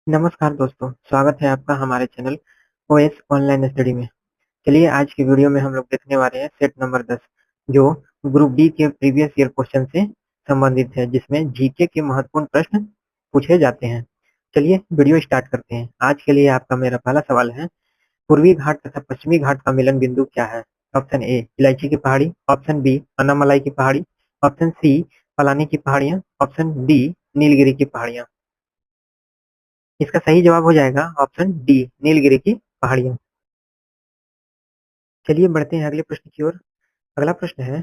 नमस्कार दोस्तों, स्वागत है आपका हमारे चैनल ओएस ऑनलाइन स्टडी में। चलिए आज की वीडियो में हम लोग देखने वाले हैं सेट नंबर 10 जो ग्रुप डी के प्रीवियस ईयर क्वेश्चन से संबंधित है, जिसमें जीके के महत्वपूर्ण प्रश्न पूछे जाते हैं। चलिए वीडियो स्टार्ट करते हैं। आज के लिए आपका मेरा पहला सवाल है, पूर्वी घाट तथा पश्चिमी घाट का मिलन बिंदु क्या है? ऑप्शन ए इलायची की पहाड़ी, ऑप्शन बी अन्नामलाई की पहाड़ी, ऑप्शन सी पलानी की पहाड़ियाँ, ऑप्शन डी नीलगिरी की पहाड़ियाँ। इसका सही जवाब हो जाएगा ऑप्शन डी नीलगिरी की पहाड़ियां। चलिए बढ़ते हैं अगले प्रश्न की ओर। अगला प्रश्न है,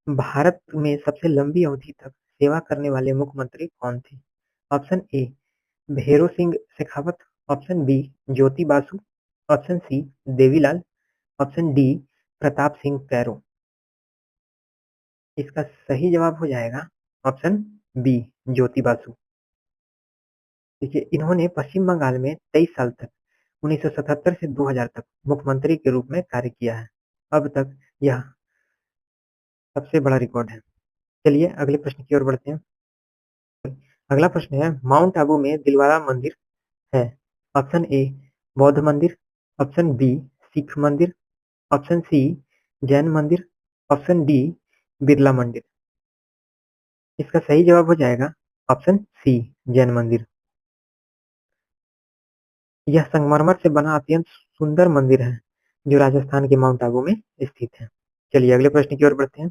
भारत में सबसे लंबी अवधि तक सेवा करने वाले मुख्यमंत्री कौन थे? Option A Bhairon Singh Shekhawat, option B Jyoti Basu, option C Devi Lal, option D Pratap Singh Kairon. इसका सही जवाब हो जाएगा ऑप्शन बी ज्योति बासु। देखिए, इन्होंने पश्चिम बंगाल में 23 साल तक 1977 से 2000 तक मुख्यमंत्री के रूप में कार्य किया है। अब तक यह सबसे बड़ा रिकॉर्ड है। चलिए अगले प्रश्न की ओर बढ़ते हैं। अगला प्रश्न है, माउंट आबू में दिलवारा मंदिर है? ऑप्शन ए बौद्ध मंदिर, ऑप्शन बी सिख मंदिर, ऑप्शन सी जैन मंदिर, ऑप्शन डी बिरला मंदिर। इसका सही जवाब हो जाएगा ऑप्शन सी जैन मंदिर। यह संगमरमर से बना अत्यंत सुंदर मंदिर है जो राजस्थान के माउंट आबू में स्थित है। चलिए अगले प्रश्न की ओर बढ़ते हैं।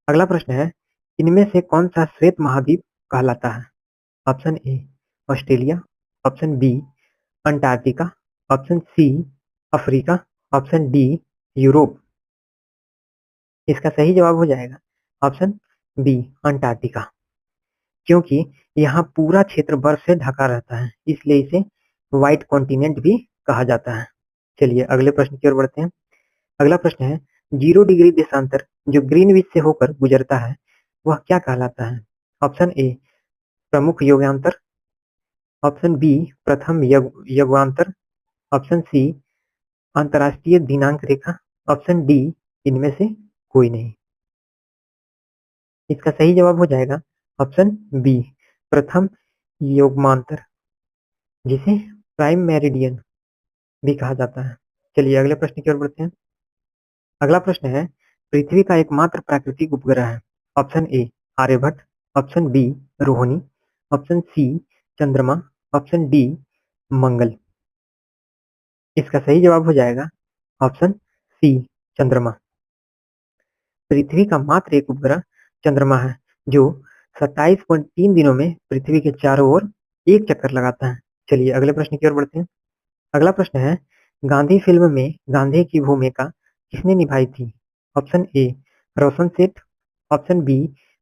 अगला प्रश्न है, इनमें से कौन सा श्वेत महाद्वीप कहलाता है? Option A Australia, option B Antarctica, option C Africa, option D Europe. इसका सही जवाब हो जाएगा ऑप्शन बी अंटार्कटिका, क्योंकि यहाँ पूरा क्षेत्र बर्फ से ढका रहता है, इसलिए इसे व्हाइट कॉन्टिनेंट भी कहा जाता है। चलिए अगले प्रश्न की ओर बढ़ते हैं। अगला प्रश्न है, 0 डिग्री देशांतर जो ग्रीनविच से होकर गुजरता है वह क्या कहलाता है? ऑप्शन ए प्रमुख योगांतर, ऑप्शन बी प्रथम योगांतर, ऑप्शन सी अंतरराष्ट्रीय दिनांक रेखा, ऑप्शन डी इनमें से कोई नहीं। इसका सही जवाब हो जाएगा ऑप्शन बी प्रथम योगमांतर, जिसे प्राइम मेरिडियन भी कहा जाता है। चलिए अगले प्रश्न की ओर बढ़ते हैं। अगला प्रश्न है, पृथ्वी का एकमात्र प्राकृतिक उपग्रह है? Option A Aryabhata, option B Rohini, option C चंद्रमा, ऑप्शन डी मंगल। इसका सही जवाब हो जाएगा ऑप्शन सी चंद्रमा। पृथ्वी का मात्र एक उपग्रह चंद्रमा है जो 27.3 दिनों में पृथ्वी के चारों ओर एक चक्कर लगाता है। चलिए अगले प्रश्न की ओर बढ़ते हैं। अगला प्रश्न है, गांधी फिल्म में गांधी की भूमिका किसने निभाई थी? Option A Roshan Seth, option B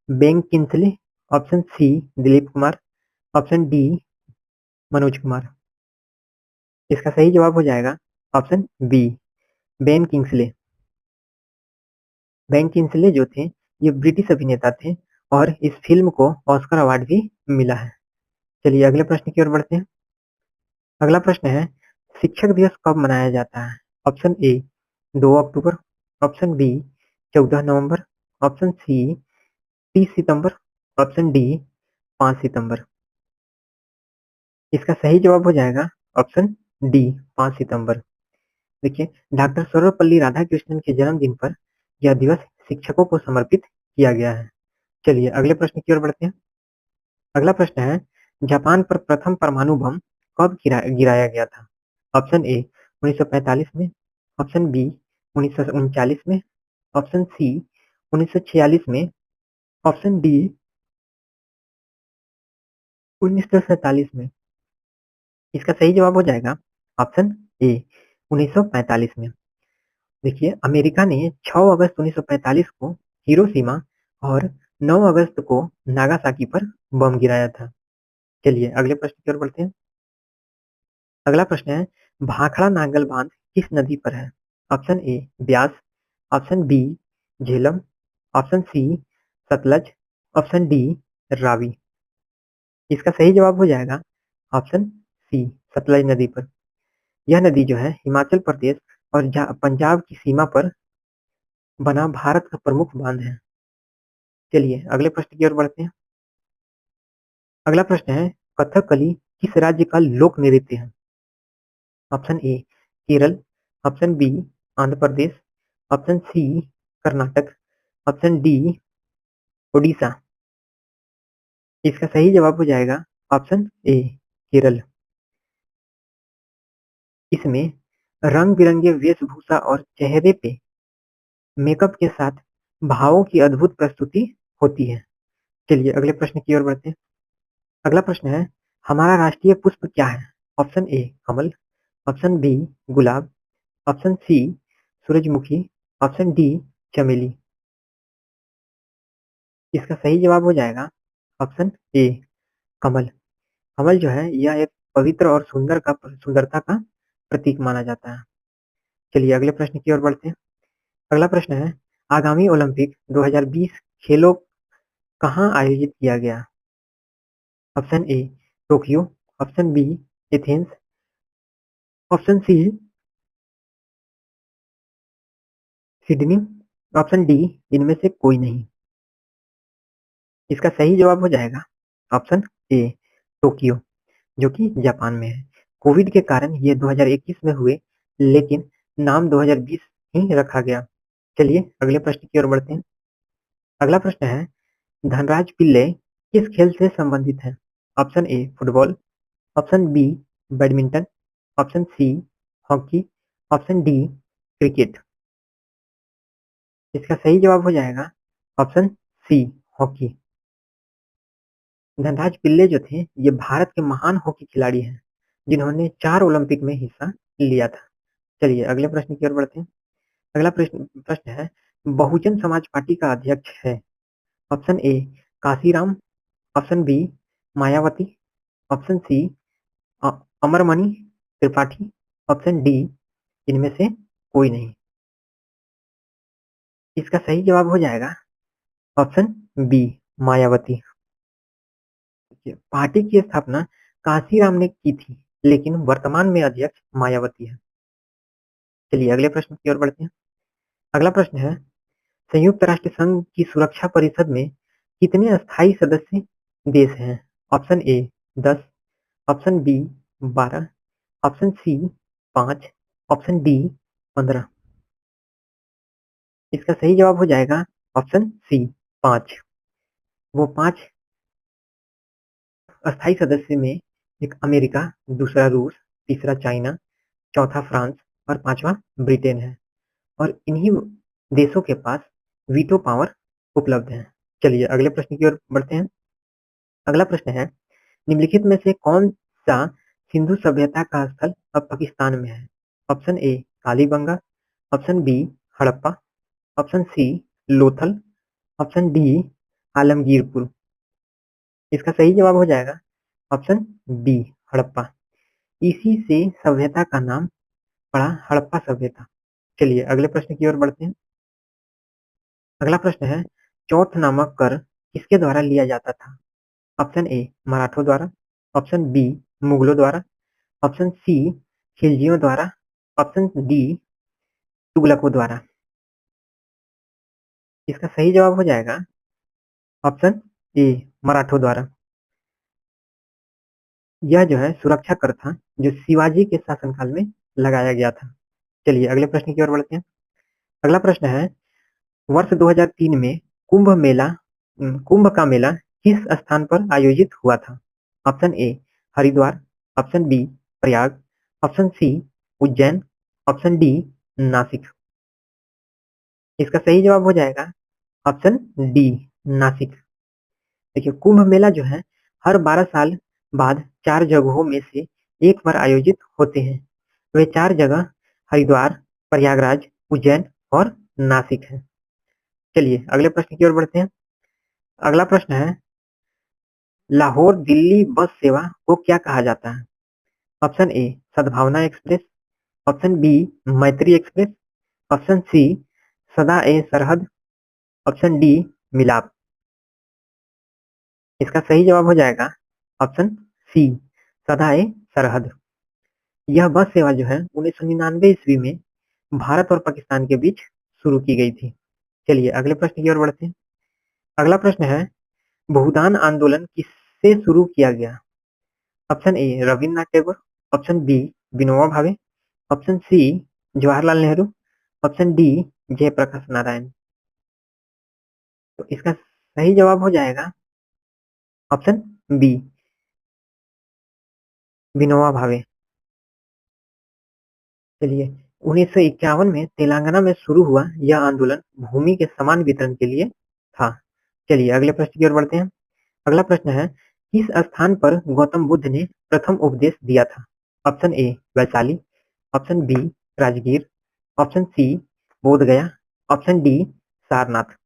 Ben Kingsley, option C Dilip Kumar, option D Manoj Kumar. इसका सही जवाब हो जाएगा option B Ben Kingsley. Ben Kingsley जो थे ये ब्रिटिश अभिनेता थे और इस फिल्म को ऑस्कर अवार्ड भी मिला है। चलिए अगले प्रश्न की ओर बढ़ते हैं। अगला प्रश्न है, शिक्षक दिवस कब मनाया जाता है? ऑप्शन ए 2 अक्टूबर, ऑप्शन बी 14 नवंबर, ऑप्शन सी 30 सितंबर, ऑप्शन डी 5 सितंबर। इसका सही जवाब हो जाएगा ऑप्शन डी 5 सितंबर। देखिए, डॉक्टर सर्वपल्ली राधाकृष्णन के जन्मदिन पर यह दिवस शिक्षकों को समर्पित किया गया है। चलिए अगले प्रश्न की ओर बढ़ते हैं। अगला प्रश्न है, जापान पर प्रथम परमाणु बम कब गिराया गया था? ऑप्शन ए 1945 में, ऑप्शन बी 1939 में, ऑप्शन सी 1946 में, ऑप्शन डी 1947 में। इसका सही जवाब हो जाएगा ऑप्शन ए 1945 में। देखिए, अमेरिका ने 6 अगस्त 1945 को हिरोशिमा और 9 अगस्त को नागासाकी पर बम गिराया था। चलिए अगले प्रश्न की ओर बढ़ते हैं। अगला प्रश्न है, भाखड़ा नांगल बांध किस नदी पर है? Option A Beas, option B Jhelum, option C Sutlej, option D Ravi. इसका सही जवाब हो जाएगा ऑप्शन सी सतलज नदी पर। यह नदी जो है हिमाचल प्रदेश और पंजाब की सीमा पर बना भारत का प्रमुख बांध है। चलिए अगले प्रश्न की ओर बढ़ते हैं। अगला प्रश्न है, कथकली किस राज्य का लोक नृत्य है? Option A Kerala, option B Andhra Pradesh, option C Karnataka, option D Orissa. इसका सही जवाब हो जाएगा ऑप्शन ए केरल। इसमें रंग बिरंगे वेशभूषा और चेहरे पे मेकअप के साथ भावों की अद्भुत प्रस्तुति होती है। चलिए अगले प्रश्न की ओर बढ़ते हैं। अगला प्रश्न है, हमारा राष्ट्रीय पुष्प क्या है? ऑप्शन ए कमल, ऑप्शन बी गुलाब, ऑप्शन सी सूरजमुखी, ऑप्शन डी चमेली। इसका सही जवाब हो जाएगा ऑप्शन ए कमल। कमल जो है यह एक पवित्र और सुंदरता का प्रतीक माना जाता है। चलिए अगले प्रश्न की ओर बढ़ते हैं। अगला प्रश्न है, आगामी ओलंपिक 2020 खेलों कहाँ आयोजित किया गया? Option A Tokyo, option B Athens, option C Sydney, option D इनमें से कोई नहीं। इसका सही जवाब हो जाएगा ऑप्शन ए टोक्यो, जो कि जापान में है। कोविड के कारण ये 2021 में हुए, लेकिन नाम 2020 ही रखा गया। चलिए अगले प्रश्न की ओर बढ़ते हैं। अगला प्रश्न है, धनराज पिल्ले किस खेल से संबंधित है? Option A football, option B badminton, option C hockey, option D cricket. इसका सही जवाब हो जाएगा option C hockey. Dhanraj Pillay जो थे ये भारत के महान हॉकी खिलाड़ी हैं, जिन्होंने 4 ओलंपिक में हिस्सा लिया था। चलिए अगले प्रश्न की ओर बढ़ते हैं। अगला प्रश्न प्रश्न है, बहुजन समाज पार्टी का अध्यक्ष है? Option A Kanshi Ram, option B Mayawati, option C Amarmani Tripathi, option D इनमें से कोई नहीं। इसका सही जवाब हो जाएगा ऑप्शन बी मायावती। पार्टी की स्थापना काशीराम ने की थी, लेकिन वर्तमान में अध्यक्ष मायावती है। चलिए अगले प्रश्न की ओर बढ़ते हैं। अगला प्रश्न है, संयुक्त राष्ट्र संघ की सुरक्षा परिषद में कितने स्थायी सदस्य देश हैं? Option A 10, option B 12, option C 5, option D 15। इसका सही जवाब हो जाएगा ऑप्शन सी 5। वो 5 अस्थायी सदस्य में एक अमेरिका, दूसरा रूस, तीसरा चाइना, चौथा फ्रांस और पांचवा ब्रिटेन है। और इन्हीं देशों के पास वीटो पावर उपलब्ध है। चलिए अगले प्रश्न की ओर बढ़ते हैं। अगला प्रश्न है, निम्नलिखित में से कौन सा सिंधु सभ्यता का स्थल अब पाकिस्तान में है? Option A Kalibangan, option B Harappa, option C Lothal, option D Alamgirpur. इसका सही जवाब हो जाएगा ऑप्शन बी हड़प्पा। इसी से सभ्यता का नाम पड़ा हड़प्पा सभ्यता। चलिए अगले प्रश्न की ओर बढ़ते हैं। अगला प्रश्न है, चौथ नामक कर किसके द्वारा लिया जाता था? ऑप्शन ए मराठों द्वारा, ऑप्शन बी मुगलों द्वारा, ऑप्शन सी खिलजियों द्वारा, ऑप्शन डी तुगलकों द्वारा। इसका सही जवाब हो जाएगा ऑप्शन ए मराठों द्वारा। यह जो है सुरक्षा कर था, जो शिवाजी के शासनकाल में लगाया गया था। चलिए अगले प्रश्न की ओर बढ़ते हैं। अगला प्रश्न है, वर्ष 2003 में कुंभ का मेला किस स्थान पर आयोजित हुआ था? Option A Haridwar, option B Prayag, option C Ujjain, option D Nashik. इसका सही जवाब हो जाएगा ऑप्शन डी नासिक। देखिए कुंभ मेला जो है हर 12 साल बाद 4 जगहों में से एक पर आयोजित होते हैं। वे 4 जगह हरिद्वार, प्रयागराज, उज्जैन और नासिक है। चलिए अगले प्रश्न की ओर बढ़ते हैं। अगला प्रश्न है, लाहौर दिल्ली बस सेवा को क्या कहा जाता है? ऑप्शन ए सद्भावना एक्सप्रेस, ऑप्शन बी मैत्री एक्सप्रेस, ऑप्शन सी सदा ए सरहद, ऑप्शन डी मिलाप। इसका सही जवाब हो जाएगा ऑप्शन सी सदा ए सरहद। यह बस सेवा जो है 1999 ईस्वी में भारत और पाकिस्तान के बीच शुरू की गई थी। चलिए अगले प्रश्न की ओर बढ़ते हैं। अगला प्रश्न है, भूदान आंदोलन किससे शुरू किया गया? Option A Rabindranath Tagore, option B Vinoba Bhave, option C Jawaharlal Nehru, option D Jayaprakash Narayan. तो इसका सही जवाब हो जाएगा ऑप्शन बी विनोबा भावे। चलिए 1951 में तेलंगाना में शुरू हुआ यह आंदोलन भूमि के समान वितरण के लिए था। चलिए अगले प्रश्न की ओर बढ़ते हैं। अगला प्रश्न है, किस स्थान पर गौतम बुद्ध ने प्रथम उपदेश दिया था? Option A Vaishali, option B Rajgir, option C Bodh Gaya, option D Sarnath.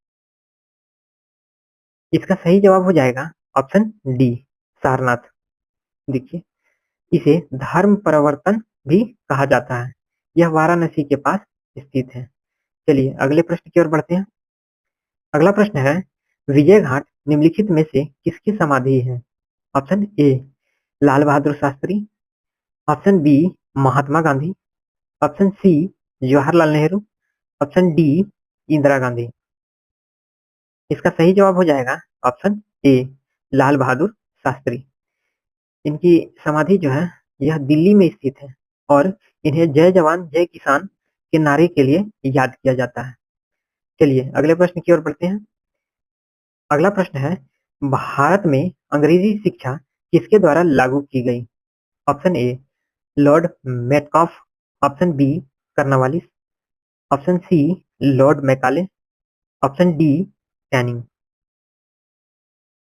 इसका सही जवाब हो जाएगा ऑप्शन डी सारनाथ। देखिए इसे धर्म परिवर्तन भी कहा जाता है। यह वाराणसी के पास स्थित है। चलिए अगले प्रश्न की ओर बढ़ते हैं। अगला प्रश्न है, विजय घाट निम्नलिखित में से किसकी समाधि है? Option A Lal Bahadur Shastri, option B Mahatma Gandhi, option C Jawaharlal Nehru, option D Indira Gandhi. इसका सही जवाब हो जाएगा ऑप्शन ए लाल बहादुर शास्त्री। इनकी समाधि जो है यह दिल्ली में स्थित है और इन्हें जय जवान जय किसान के नारे के लिए याद किया जाता है। चलिए अगले प्रश्न की ओर बढ़ते हैं। अगला प्रश्न है, भारत में अंग्रेजी शिक्षा किसके द्वारा लागू की गई? Option A Lord Metcalfe, option B Cornwallis, option C Lord Macaulay, option D Canning.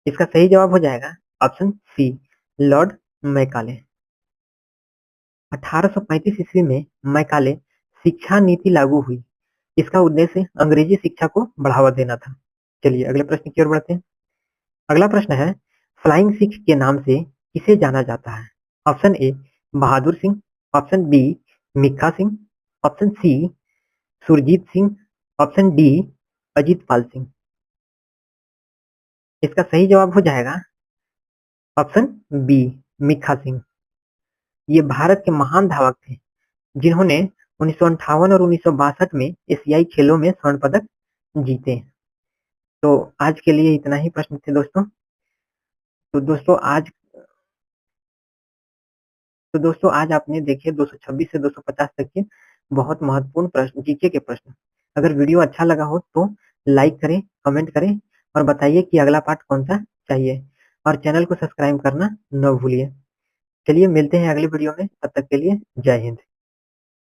इसका सही जवाब हो जाएगा ऑप्शन सी लॉर्ड मैकाले। 1835 ईस्वी में मैकाले शिक्षा नीति लागू हुई। इसका उद्देश्य अंग्रेजी शिक्षा को बढ़ावा देना था। चलिए अगले प्रश्न की ओर बढ़ते हैं। अगला प्रश्न है, फ्लाइंग सिख के नाम से किसे जाना जाता है? Option A Bahadur Singh, option B Milkha Singh, option C Surjit Singh, option D Ajit Pal Singh. इसका सही जवाब हो जाएगा ऑप्शन बी मिक्खा सिंह। ये भारत के महान धावक थे जिन्होंने 1958 और 1962 में एशियाई खेलों में स्वर्ण पदक जीते। तो आज के लिए इतना ही प्रश्न थे दोस्तों। तो दोस्तों आज आपने देखे 226 से 250 तक के बहुत महत्वपूर्ण प्रश्न, जीके के प्रश्न। अगर वीडियो अच्छा लगा हो तो लाइक करें, कमेंट करें और बताइए कि अगला पार्ट कौन सा चाहिए, और चैनल को सब्सक्राइब करना न भूलिए। चलिए मिलते हैं अगले वीडियो में, तब तक के लिए जय हिंद।